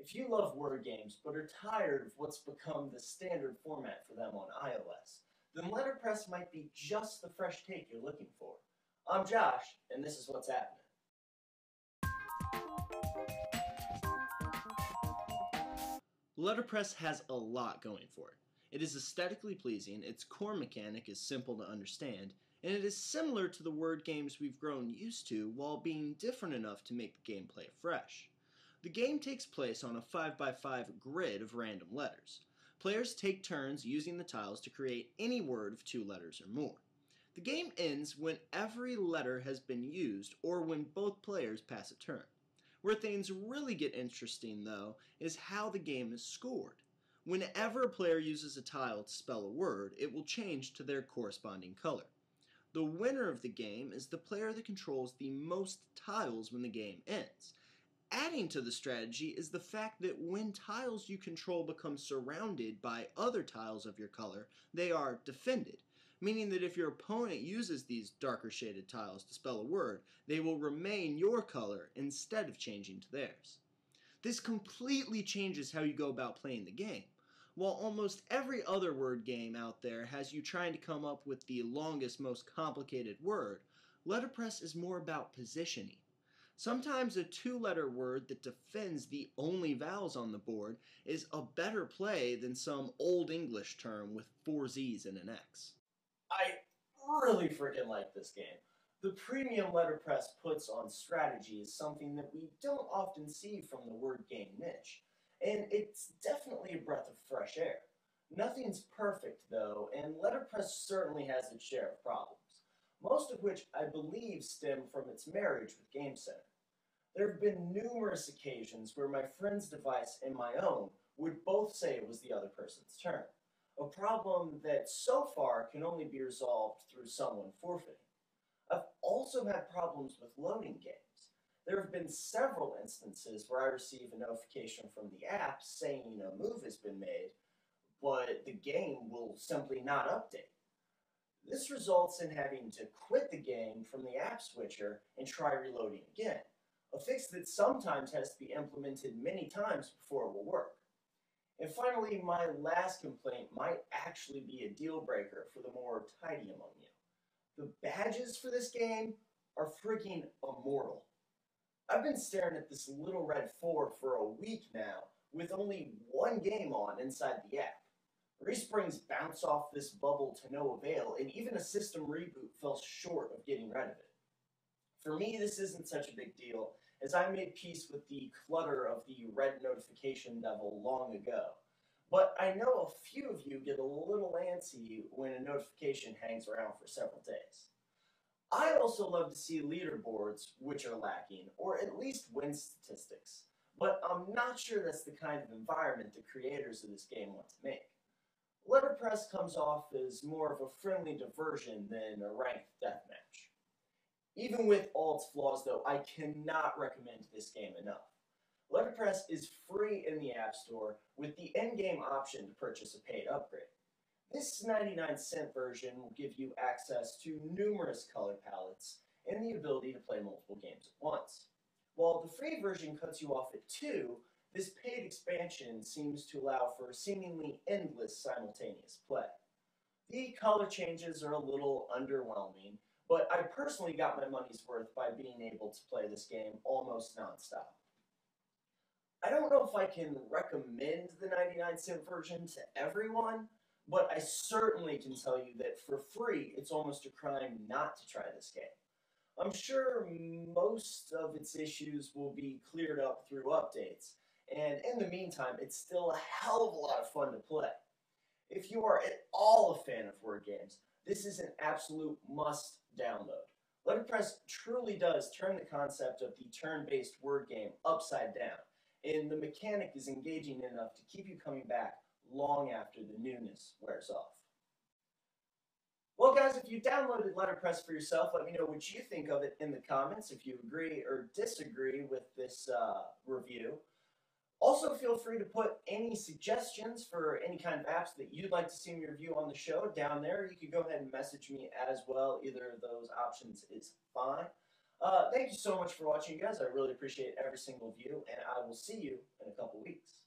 If you love word games but are tired of what's become the standard format for them on iOS, then Letterpress might be just the fresh take you're looking for. I'm Josh, and this is what's happening. Letterpress has a lot going for it. It is aesthetically pleasing, its core mechanic is simple to understand, and it is similar to the word games we've grown used to while being different enough to make the gameplay fresh. The game takes place on a 5x5 grid of random letters. Players take turns using the tiles to create any word of 2 letters or more. The game ends when every letter has been used or when both players pass a turn. Where things really get interesting, though, is how the game is scored. Whenever a player uses a tile to spell a word, it will change to their corresponding color. The winner of the game is the player that controls the most tiles when the game ends. Adding to the strategy is the fact that when tiles you control become surrounded by other tiles of your color, they are defended, meaning that if your opponent uses these darker shaded tiles to spell a word, they will remain your color instead of changing to theirs. This completely changes how you go about playing the game. While almost every other word game out there has you trying to come up with the longest, most complicated word, Letterpress is more about positioning. Sometimes a 2-letter word that defends the only vowels on the board is a better play than some old English term with 4 Z's and an X. I really freaking like this game. The premium Letterpress puts on strategy is something that we don't often see from the word game niche, and it's definitely a breath of fresh air. Nothing's perfect though, and Letterpress certainly has its share of problems, most of which I believe stem from its marriage with Game Center. There have been numerous occasions where my friend's device and my own would both say it was the other person's turn, a problem that so far can only be resolved through someone forfeiting. I've also had problems with loading games. There have been several instances where I receive a notification from the app saying a move has been made, but the game will simply not update. This results in having to quit the game from the app switcher and try reloading again, a fix that sometimes has to be implemented many times before it will work. And finally, my last complaint might actually be a deal breaker for the more tidy among you. The badges for this game are freaking immortal. I've been staring at this little red 4 for a week now with only one game on inside the app. Resprings bounce off this bubble to no avail, and even a system reboot fell short of getting rid of it. For me, this isn't such a big deal, as I made peace with the clutter of the red notification devil long ago. But I know a few of you get a little antsy when a notification hangs around for several days. I also love to see leaderboards, which are lacking, or at least win statistics, but I'm not sure that's the kind of environment the creators of this game want to make. Letterpress comes off as more of a friendly diversion than a ranked deathmatch. Even with all its flaws, though, I cannot recommend this game enough. Letterpress is free in the App Store with the in-game option to purchase a paid upgrade. This 99-cent version will give you access to numerous color palettes and the ability to play multiple games at once. While the free version cuts you off at 2, this paid expansion seems to allow for seemingly endless simultaneous play. The color changes are a little underwhelming, but I personally got my money's worth by being able to play this game almost non-stop. I don't know if I can recommend the 99-cent version to everyone, but I certainly can tell you that for free, it's almost a crime not to try this game. I'm sure most of its issues will be cleared up through updates, and in the meantime, it's still a hell of a lot of fun to play. If you are at all a fan of word games, this is an absolute must download. Letterpress truly does turn the concept of the turn-based word game upside down, and the mechanic is engaging enough to keep you coming back long after the newness wears off. Well guys, if you downloaded Letterpress for yourself, let me know what you think of it in the comments, if you agree or disagree with this review. Also, feel free to put any suggestions for any kind of apps that you'd like to see me review on the show down there. You can go ahead and message me as well. Either of those options is fine. Thank you so much for watching, guys. I really appreciate every single view, and I will see you in a couple weeks.